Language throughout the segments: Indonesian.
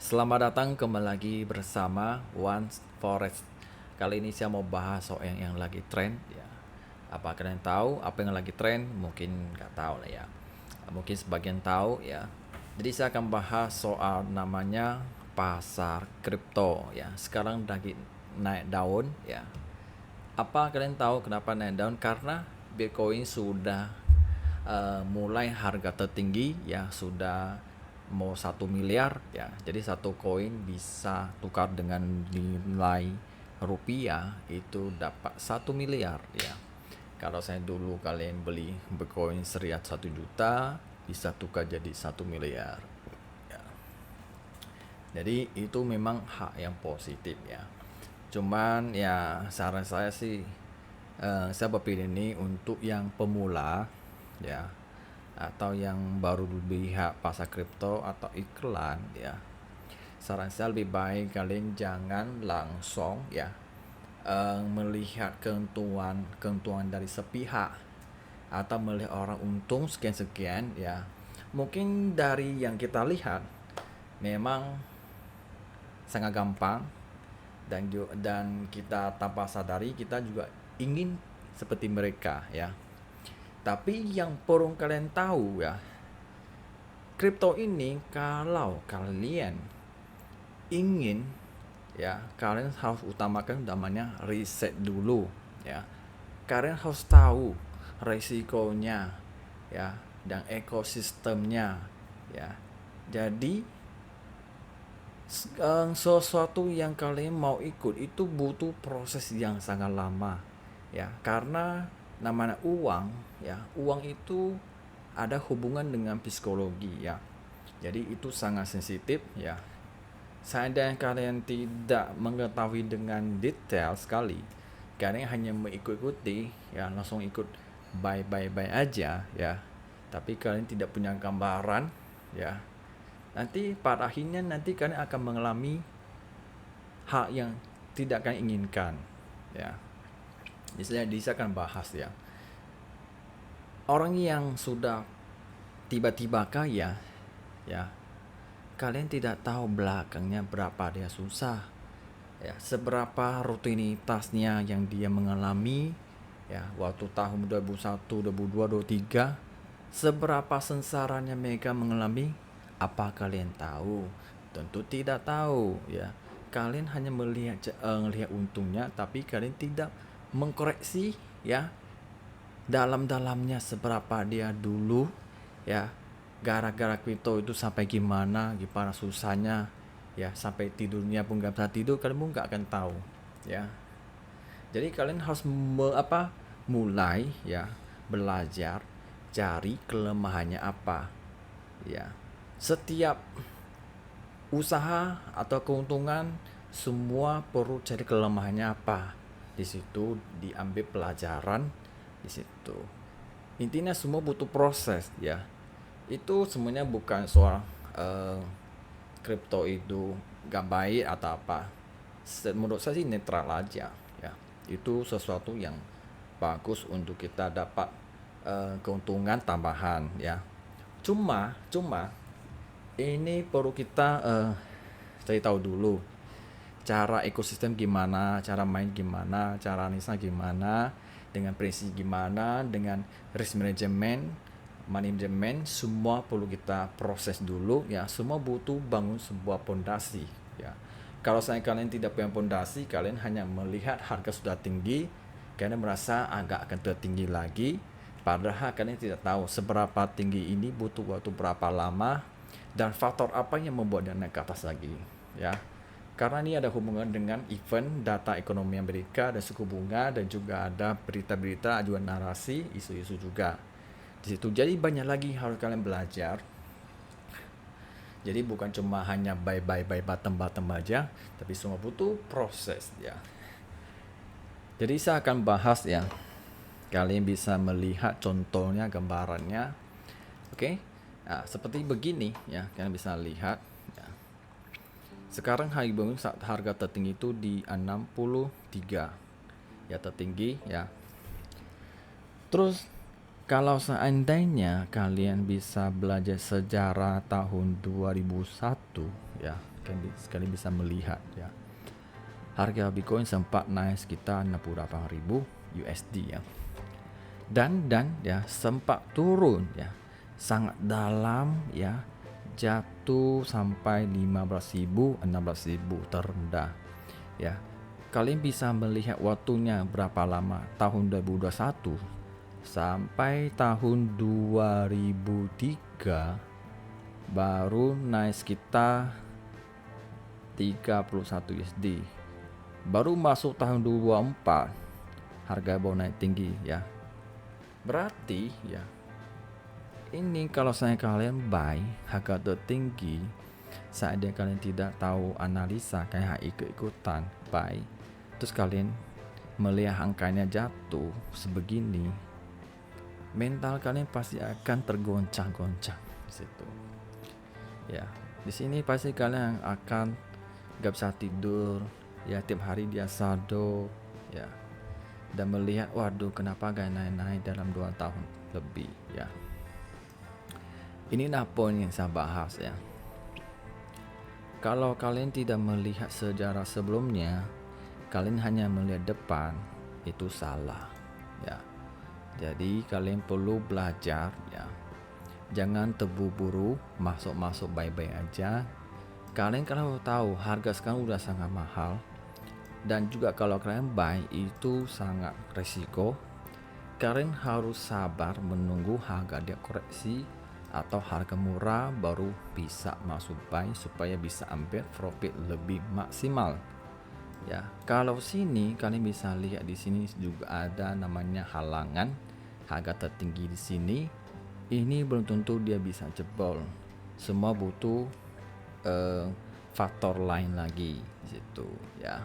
Selamat datang kembali lagi bersama One Forest. Kali ini saya mau bahas soal yang lagi tren ya. Apa kalian tahu apa yang lagi tren? Mungkin nggak tahu lah ya. Mungkin sebagian tahu ya. Jadi saya akan bahas soal namanya pasar kripto ya. Sekarang lagi naik daun ya. Apa kalian tahu kenapa naik daun? Karena Bitcoin sudah mulai harga tertinggi ya, sudah mau 1 miliar ya. Jadi satu koin bisa tukar dengan nilai rupiah itu dapat 1 miliar ya. Kalau saya dulu kalian beli Bitcoin seriat 1 juta bisa tukar jadi 1 miliar ya. Jadi itu memang hak yang positif ya. Cuman ya saran saya sih, saya berpilih ini untuk yang pemula ya, atau yang baru lihat pasar kripto atau iklan ya. Saran saya lebih baik kalian jangan langsung ya melihat keuntungan dari sepihak atau melihat orang untung sekian-sekian ya. Mungkin dari yang kita lihat memang sangat gampang, dan kita tanpa sadari kita juga ingin seperti mereka ya. Tapi yang perlu kalian tahu ya, kripto ini kalau kalian ingin ya, kalian harus utamakan namanya riset dulu ya. Kalian harus tahu resikonya ya, dan ekosistemnya ya. Jadi sesuatu yang kalian mau ikut itu butuh proses yang sangat lama ya, karena namanya uang ya, uang itu ada hubungan dengan psikologi ya. Jadi itu sangat sensitif ya. Seandainya kalian tidak mengetahui dengan detail sekali, kalian hanya mengikuti ya, langsung ikut buy aja ya. Tapi kalian tidak punya gambaran ya. Nanti pada akhirnya nanti kalian akan mengalami hal yang tidak kalian inginkan ya. Jadi saya akan bahas ya. Orang yang sudah tiba-tiba kaya ya, kalian tidak tahu belakangnya berapa dia susah ya, seberapa rutinitasnya yang dia mengalami ya, waktu tahun 2001, 2002, 2003, seberapa sengsaranya mereka mengalami. Apa kalian tahu? Tentu tidak tahu ya. Kalian hanya melihat untungnya, tapi kalian tidak mengkoreksi ya dalam-dalamnya seberapa dia dulu ya, gara-gara kripto itu sampai gimana susahnya ya, sampai tidurnya pun gak bisa tidur, kalian pun gak akan tahu ya. Jadi kalian harus mulai ya, belajar cari kelemahannya apa ya. Setiap usaha atau keuntungan semua perlu cari kelemahannya apa, di situ diambil pelajaran di situ. Intinya semua butuh proses ya. Itu semuanya bukan soal kripto itu gak baik atau apa. Menurut saya sih netral aja ya. Itu sesuatu yang bagus untuk kita dapat keuntungan tambahan ya. Cuma ini perlu kita cari tahu dulu cara ekosistem gimana, cara main gimana, cara analisa gimana, dengan prinsip gimana, dengan risk management, manajemen, semua perlu kita proses dulu ya. Semua butuh bangun sebuah pondasi ya. Kalau saya kalian tidak punya pondasi, kalian hanya melihat harga sudah tinggi, kalian merasa agak akan tertinggi lagi, padahal kalian tidak tahu seberapa tinggi ini, butuh waktu berapa lama, dan faktor apa yang membuat dia naik ke atas lagi ya. Karena ini ada hubungan dengan event data ekonomi Amerika dan suku bunga, dan juga ada berita-berita ajuan narasi, isu-isu juga di situ. Jadi banyak lagi harus kalian belajar. Jadi bukan cuma hanya buy bottom aja, tapi semua butuh proses ya. Jadi saya akan bahas ya. Kalian bisa melihat contohnya, gambarannya. Oke. Nah, seperti begini ya, kalian bisa lihat ya. Sekarang harga tertinggi itu di 63 ya, tertinggi ya. Terus Kalau seandainya kalian bisa belajar sejarah tahun 2001 ya, kalian bisa melihat ya. Harga Bitcoin sempat naik sekitar 68.000 USD ya. Dan ya sempat turun ya. Sangat dalam ya. Jatuh sampai 15.000, 16.000 terendah ya. Kalian bisa melihat waktunya berapa lama, tahun 2021 sampai tahun 2003 baru naik sekitar 31 USD. Baru masuk tahun 2024 harga baru naik tinggi ya. Berarti ya, ini kalau saya kalian buy harga tertinggi, saat kalian tidak tahu analisa kayak ikut-ikutan buy, terus kalian melihat angkanya jatuh sebegini, mental kalian pasti akan tergoncang-goncang di situ. Ya, di sini pasti kalian akan gak bisa tidur, ya tiap hari dia saldo, ya, dan melihat waduh kenapa gak naik-naik dalam 2 tahun lebih ya. Inilah poin yang saya bahas ya. Kalau kalian tidak melihat sejarah sebelumnya, kalian hanya melihat depan, itu salah ya. Jadi kalian perlu belajar ya. Jangan terburu-buru masuk baik-baik aja. Kalian kalau tahu harga sekarang udah sangat mahal, dan juga kalau kalian buy itu sangat resiko. Kalian harus sabar menunggu harga dia koreksi atau harga murah baru bisa masuk buy supaya bisa ambil profit lebih maksimal. Ya, kalau sini kalian bisa lihat di sini juga ada namanya halangan harga tertinggi di sini. Ini belum tentu dia bisa jebol. Semua butuh faktor lain lagi di situ ya.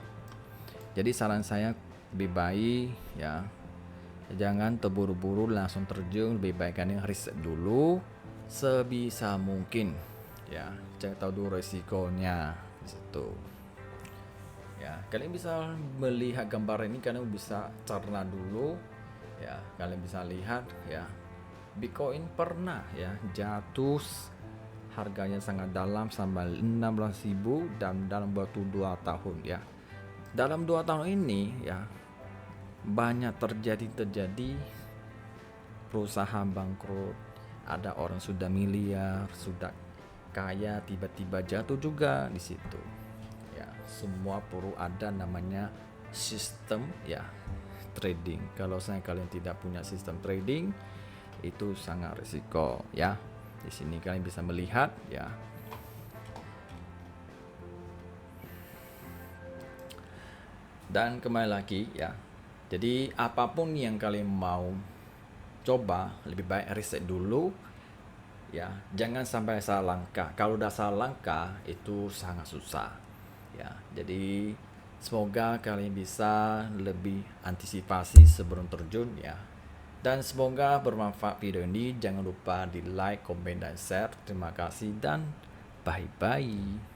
Jadi saran saya lebih baik ya, jangan terburu-buru langsung terjun, lebih baik kalian riset dulu sebisa mungkin ya, cek tahu dulu resikonya di situ. Ya, kalian bisa melihat gambar ini, kalian bisa cerna dulu ya, kalian bisa lihat ya, Bitcoin pernah ya jatuh harganya sangat dalam sampai 16.000 dan dalam waktu 2 tahun ya. Dalam 2 tahun ini ya banyak terjadi perusahaan bangkrut, ada orang sudah miliar, sudah kaya tiba-tiba jatuh juga di situ. Ya, semua perlu ada namanya sistem ya trading. Kalau kalian tidak punya sistem trading, itu sangat risiko ya. Di sini kalian bisa melihat ya. Dan kembali lagi ya. Jadi apapun yang kalian mau coba, lebih baik riset dulu ya. Jangan sampai salah langkah. Kalau udah salah langkah itu sangat susah ya. Jadi semoga kalian bisa lebih antisipasi sebelum terjun ya. Dan semoga bermanfaat video ini. Jangan lupa di like, komen, dan share. Terima kasih dan bye-bye.